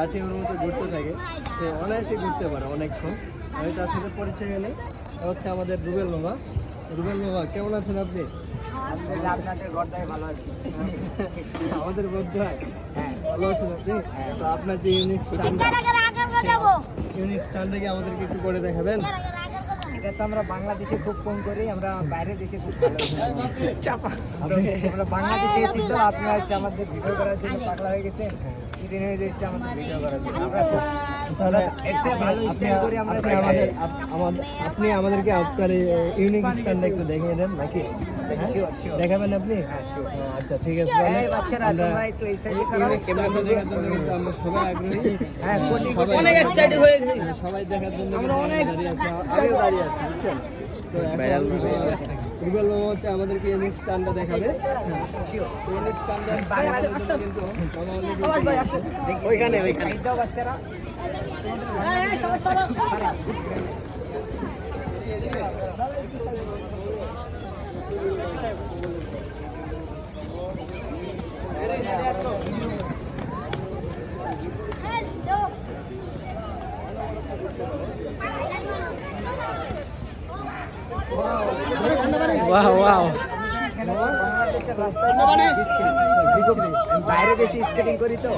ওর মতো ঘুরতে থাকে, সে অনায়াসে ঘুরতে পারে অনেকক্ষণ। আমি তার সাথে পরিচয় হলে হচ্ছে আমাদের রুবেল মামা। রুবেল মামা কেমন আছেন আপনি? আমাদের বন্ধুরা ভালো আছেন আপনি? তো আপনার যে ইউনিক স্টানটাকে আমাদেরকে একটু করে দেখাবেন। এটা তো আমরা বাংলাদেশে খুব কম করি, আমরা বাইরের দেশে খুব ভালো আমরা বাংলাদেশে এসেছি তো আপনার হচ্ছে আমাদের ভিডিও করার জন্য পাগলা হয়ে গেছে, দিন হয়ে যাচ্ছে আমাদের ভিডিও করার জন্য। আমরা আপনি আমাদেরকে আপনার ইউনিক স্টানটা একটু দেখিয়ে দেন নাকি? দেখাবেন আপনি? আচ্ছা ঠিক আছে, বাচ্চারা তোমরা একটু এই সাইডে ক্যামেরাটা দেখার জন্য কিন্তু আমরা সবাই আগ্রহী। অনেক এক্সাইটেড হয়ে গেছি সবাই দেখার জন্য দাঁড়িয়ে আছে, আমিও দাঁড়িয়ে আছি বুঝছেন। তো রুবেল মামা হচ্ছে আমাদেরকে ইউনিক স্টানটা দেখাবে। ইউনিক স্টানটা কিন্তু ওইখানে বাচ্চারা বাইরে বেশি স্কেটিং করি তো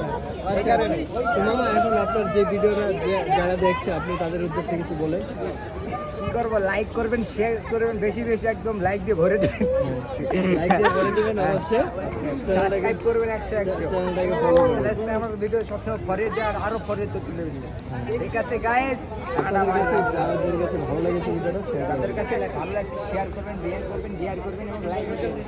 এখন আপনার যে ভিডিওটা যারা দেখছে আপনি তাদের উদ্দেশ্যে কিছু বলে কি করবো, লাইক করবেন, শেয়ার করবেন, বেশি বেশি একদম লাইক দিয়ে ভরে দেবেন, সাবস্ক্রাইব করবেন 100 আমার ভিডিও সবসময় ফরে দেয় আর আরো ফরে তো তুলে দিলে। ঠিক আছে গাইস, যাদের কাছে ভালো লেগেছে ভিডিওটা তাদের কাছে ভালো লাগছে শেয়ার করবেন, শেয়ার করবেন এবং লাইক করবেন।